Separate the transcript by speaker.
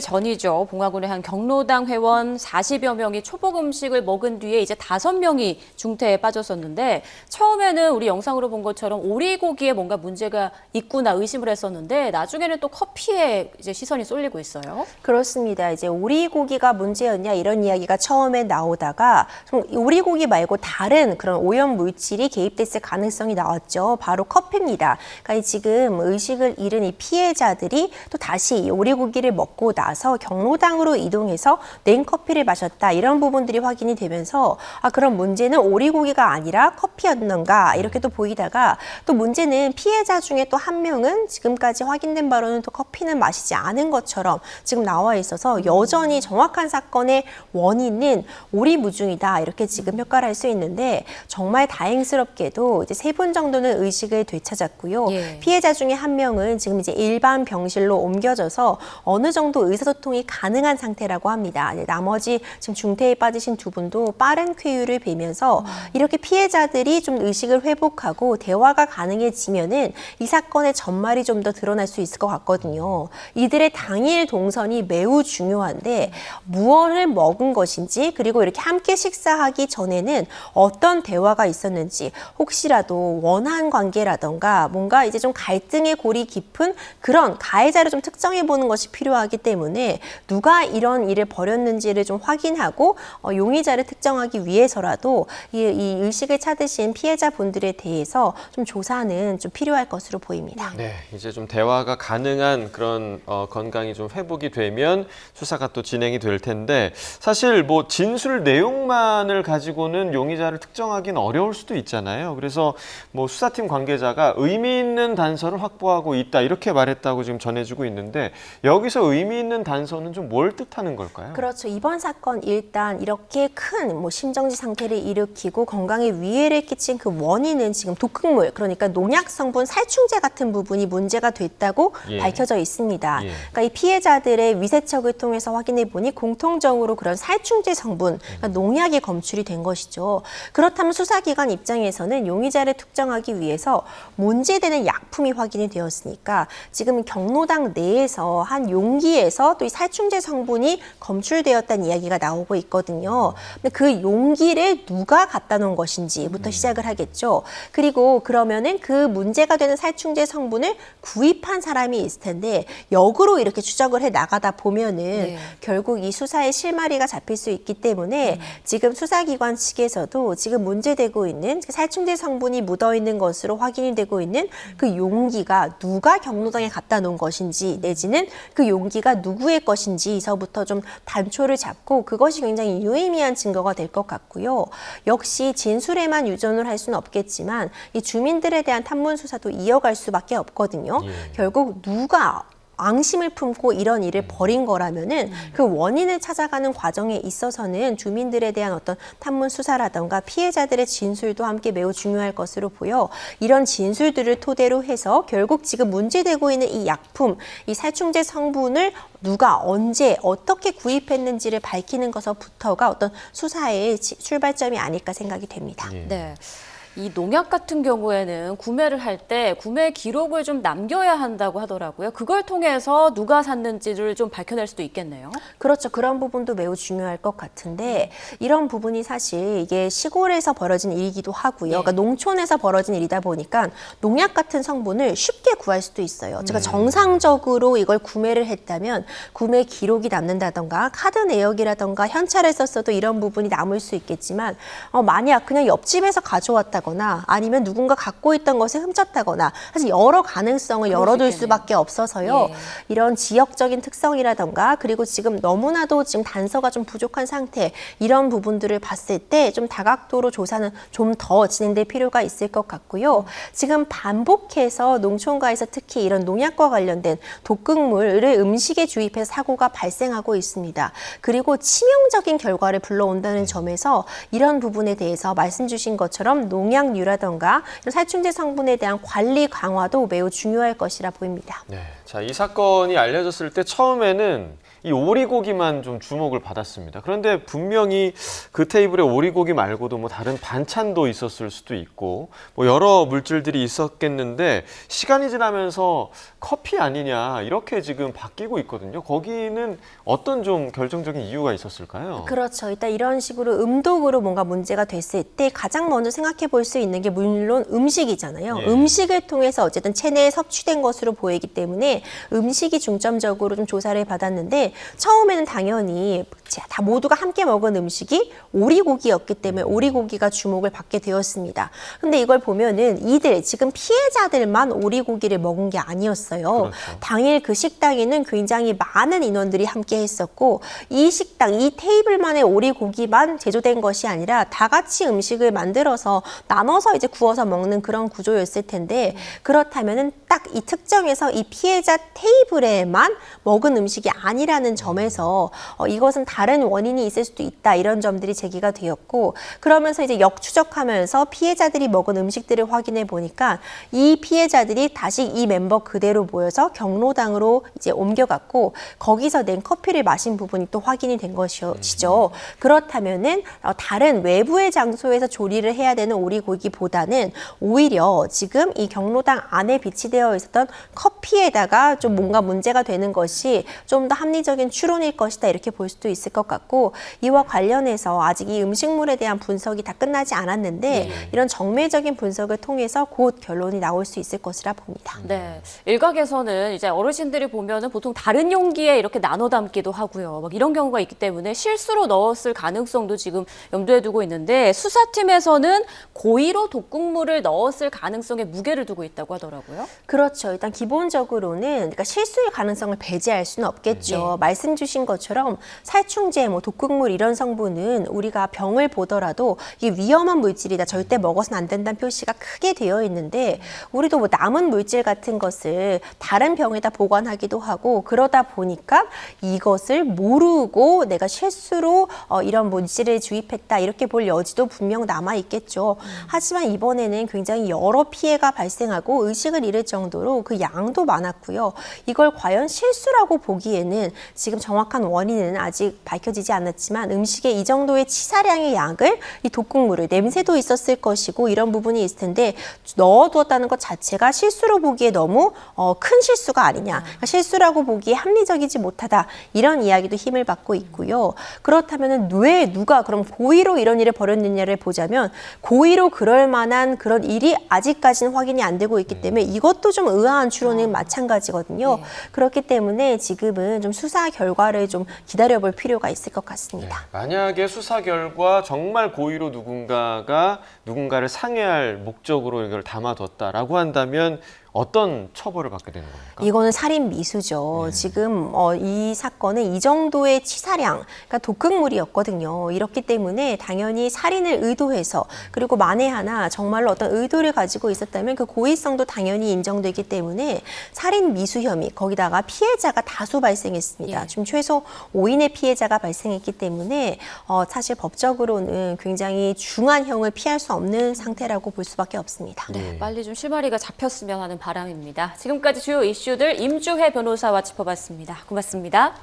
Speaker 1: 전이죠. 봉화군의 한 경로당 회원 40여 명이 초복 음식을 먹은 뒤에 이제 5명이 중태에 빠졌었는데 처음에는 우리 영상으로 본 것처럼 오리고기에 뭔가 문제가 있구나 의심을 했었는데 나중에는 또 커피에 이제 시선이 쏠리고 있어요.
Speaker 2: 그렇습니다. 이제 오리고기가 문제였냐 이런 이야기가 처음에 나오다가 좀 오리고기 말고 다른 그런 오염 물질이 개입됐을 가능성이 나왔죠. 바로 커피입니다. 그러니까 지금 의식을 잃은 이 피해자들이 또 다시 이 오리고기를 먹고 나서 경로당으로 이동해서 냉커피를 마셨다. 이런 부분들이 확인이 되면서 그럼 문제는 오리고기가 아니라 커피였는가 이렇게 또 보이다가 또 문제는 피해자 중에 또 한 명은 지금까지 확인된 바로는 또 커피는 마시지 않은 것처럼 지금 나와 있어서 여전히 정확한 사건의 원인은 오리무중이다. 이렇게 지금 평가를 할 수 있는데 정말 다행스럽게도 이제 3분 정도는 의식을 되찾았고요.
Speaker 1: 예.
Speaker 2: 피해자 중에 한 명은 지금 이제 일반 병실로 옮겨져서 어느 정도 의사소통이 가능한 상태라고 합니다. 나머지 지금 중태에 빠지신 2분도 빠른 쾌유를 뵈면서 이렇게 피해자들이 좀 의식을 회복하고 대화가 가능해지면은 이 사건의 전말이 좀 더 드러날 수 있을 것 같거든요. 이들의 당일 동선이 매우 중요한데 무엇을 먹은 것인지 그리고 이렇게 함께 식사하기 전에는 어떤 대화가 있었는지 혹시라도 원한 관계라던가 뭔가 이제 좀 갈등의 골이 깊은 그런 가해자를 좀 특정해 보는 것이 필요하기 때문에 누가 이런 일을 벌였는지를 좀 확인하고 용의자를 특정하기 위해서라도 이 의식을 찾으신 피해자분들에 대해서 좀 조사는 좀 필요할 것으로 보입니다.
Speaker 3: 네, 이제 좀 대화가 가능한 그런 건강이 좀 회복이 되면 수사가 또 진행이 될 텐데 사실 뭐 진술 내용만을 가지고는 용의자를 특정하기는 어려울 수도 있잖아요. 그래서 뭐 수사팀 관계자가 의미 있는 단서를 확보하고 있다 이렇게 말했다고 지금 전해주고 있는데 여기서 의미 있는 단서는 좀 뭘 뜻하는 걸까요?
Speaker 2: 그렇죠. 이번 사건 일단 이렇게 큰 뭐 심정지 상태를 일으키고 건강에 위해를 끼친 그 원인은 지금 독극물 그러니까 농약 성분 살충제 같은 부분이 문제가 됐다고 밝혀져 있습니다. 그러니까 이 피해자들의 위세척을 통해서 확인해 보니 공통적으로 그런 살충제 성분, 그러니까 농약이 검출이 된 것이죠. 그렇다면 수사기관 입장에서는 용의자를 특정하기 위해서 문제되는 약품이 확인이 되었으니까 지금 경로당 내에서 한 용기에서 또 이 살충제 성분이 검출되었다는 이야기가 나오고 있거든요. 근데 그 용기를 누가 갖다 놓은 것인지부터 시작을 하겠죠. 그리고 그러면은 그 문제가 되는 살충제 성분을 구입한 사람이 있을 텐데 역으로 이렇게 추적을 해 나가다 보면은 결국 이 수사의 실마리가 잡힐 수 있기 때문에 지금 수사기관 측에서도 지금 문제되고 있는 살충제 성분이 묻어 있는 것으로 확인이 되고 있는 그 용기가 누가 경로당에 갖다 놓은 것인지 내지는 그 용기가 누구의 것인지서부터 좀 단초를 잡고 그것이 굉장히 유의미한 증거가 될 것 같고요. 역시 진술에만 유전을 할 수는 없겠지만 이 주민들에 대한 탐문 수사도 이어갈 수밖에 없거든요. 결국 누가 앙심을 품고 이런 일을 벌인 거라면은 그 원인을 찾아가는 과정에 있어서는 주민들에 대한 어떤 탐문 수사라던가 피해자들의 진술도 함께 매우 중요할 것으로 보여 이런 진술들을 토대로 해서 결국 지금 문제되고 있는 이 약품, 이 살충제 성분을 누가 언제 어떻게 구입했는지를 밝히는 것부터가 어떤 수사의 출발점이 아닐까 생각이 됩니다.
Speaker 1: 네. 이 농약 같은 경우에는 구매를 할 때 구매 기록을 좀 남겨야 한다고 하더라고요. 그걸 통해서 누가 샀는지를 좀 밝혀낼 수도 있겠네요.
Speaker 2: 그렇죠. 그런 부분도 매우 중요할 것 같은데 이런 부분이 사실 이게 시골에서 벌어진 일이기도 하고요. 그러니까 농촌에서 벌어진 일이다 보니까 농약 같은 성분을 쉽게 구할 수도 있어요. 제가 정상적으로 이걸 구매를 했다면 구매 기록이 남는다던가 카드 내역이라던가 현찰을 썼어도 이런 부분이 남을 수 있겠지만 만약 그냥 옆집에서 가져왔다거나 아니면 누군가 갖고 있던 것을 훔쳤다거나 사실 여러 가능성을 열어둘 수밖에 없어서요. 이런 지역적인 특성이라던가 그리고 지금 너무나도 지금 단서가 좀 부족한 상태 이런 부분들을 봤을 때 좀 다각도로 조사는 좀 더 진행될 필요가 있을 것 같고요. 지금 반복해서 농촌가에서 특히 이런 농약과 관련된 독극물을 음식에 주입해서 사고가 발생하고 있습니다. 그리고 치명적인 결과를 불러온다는 점에서 이런 부분에 대해서 말씀 주신 것처럼 농약류라던가 살충제 성분에 대한 관리 강화도 매우 중요할 것이라 보입니다.
Speaker 3: 네, 자, 이 사건이 알려졌을 때 처음에는 이 오리고기만 좀 주목을 받았습니다. 그런데 분명히 그 테이블에 오리고기 말고도 뭐 다른 반찬도 있었을 수도 있고 뭐 여러 물질들이 있었겠는데 시간이 지나면서 커피 아니냐 이렇게 지금 바뀌고 있거든요. 거기는 어떤 좀 결정적인 이유가 있었을까요?
Speaker 2: 그렇죠. 일단 이런 식으로 음독으로 뭔가 문제가 됐을 때 가장 먼저 생각해 볼 수 있는 게 물론 음식이잖아요.
Speaker 3: 예.
Speaker 2: 음식을 통해서 어쨌든 체내에 섭취된 것으로 보이기 때문에 음식이 중점적으로 좀 조사를 받았는데 처음에는 당연히 다 모두가 함께 먹은 음식이 오리고기였기 때문에 오리고기가 주목을 받게 되었습니다. 근데 이걸 보면은 이들 지금 피해자들만 오리고기를 먹은 게 아니었어요.
Speaker 3: 그렇죠.
Speaker 2: 당일 그 식당에는 굉장히 많은 인원들이 함께 했었고 이 식당, 이 테이블만의 오리고기만 제조된 것이 아니라 다 같이 음식을 만들어서 나눠서 이제 구워서 먹는 그런 구조였을 텐데 그렇다면은 딱 이 특정해서 이 피해자 테이블에만 먹은 음식이 아니라는 점에서 이것은 다른 원인이 있을 수도 있다 이런 점들이 제기가 되었고 그러면서 이제 역추적하면서 피해자들이 먹은 음식들을 확인해 보니까 이 피해자들이 다시 이 멤버 그대로 모여서 경로당으로 이제 옮겨갔고 거기서 낸 커피를 마신 부분이 또 확인이 된 것이죠. 그렇다면은 다른 외부의 장소에서 조리를 해야 되는 오리고기보다는 오히려 지금 이 경로당 안에 비치되어 있었던 커피에다가 좀 뭔가 문제가 되는 것이 좀 더 합리적인 추론일 것이다 이렇게 볼 수도 있을 것 같고 이와 관련해서 아직 이 음식물에 대한 분석이 다 끝나지 않았는데 이런 정밀적인 분석을 통해서 곧 결론이 나올 수 있을 것이라 봅니다.
Speaker 1: 네, 일각에서는 이제 어르신들이 보면은 보통 다른 용기에 이렇게 나눠 담기도 하고요. 막 이런 경우가 있기 때문에 실수로 넣었을 가능성도 지금 염두에 두고 있는데 수사팀에서는 고의로 독극물을 넣었을 가능성에 무게를 두고 있다고 하더라고요.
Speaker 2: 그렇죠. 일단 기본적으로는 그러니까 실수의 가능성을 배제할 수는 없겠죠. 말씀 주신 것처럼 살충제, 뭐 독극물 이런 성분은 우리가 병을 보더라도 이게 위험한 물질이다. 절대 먹어서는 안 된다는 표시가 크게 되어 있는데 우리도 뭐 남은 물질 같은 것을 다른 병에다 보관하기도 하고 그러다 보니까 이것을 모르고 내가 실수로 이런 물질을 주입했다. 이렇게 볼 여지도 분명 남아 있겠죠. 하지만 이번에는 굉장히 여러 피해가 발생하고 의식을 잃을 정도로 그 양도 많았고요. 이걸 과연 실수라고 보기에는 지금 정확한 원인은 아직 밝혀지지 않았지만 음식에 이 정도의 치사량의 양을 이 독극물을 냄새도 있었을 것이고 이런 부분이 있을 텐데 넣어두었다는 것 자체가 실수로 보기에 너무 큰 실수가 아니냐. 그러니까 실수라고 보기에 합리적이지 못하다. 이런 이야기도 힘을 받고 있고요. 그렇다면 왜 누가 그럼 고의로 이런 일을 벌였느냐를 보자면 고의로 그럴 만한 그런 일이 아직까지는 확인이 안 되고 있기 때문에 이것도 좀 의아한 추론은 마찬가지거든요. 그렇기 때문에 지금은 좀 수사 결과를 좀 기다려볼 필요가 있을 것 같습니다.
Speaker 3: 만약에 수사 결과 정말 고의로 누군가를 상해할 목적으로 이걸 담아뒀다라고 한다면 어떤 처벌을 받게 되는 겁니까?
Speaker 2: 이거는 살인 미수죠. 지금 이 사건은 이 정도의 치사량, 그러니까 독극물이었거든요. 이렇기 때문에 당연히 살인을 의도해서 그리고 만에 하나 정말로 어떤 의도를 가지고 있었다면 그 고의성도 당연히 인정되기 때문에 살인 미수 혐의 거기다가 피해자가 다수 발생했습니다. 지금 최소 5인의 피해자가 발생했기 때문에 사실 법적으로는 굉장히 중한 형을 피할 수 없는 상태라고 볼 수밖에 없습니다.
Speaker 1: 네, 빨리 좀 실마리가 잡혔으면 하는 바람입니다. 지금까지 주요 이슈들 임주혜 변호사와 짚어봤습니다. 고맙습니다.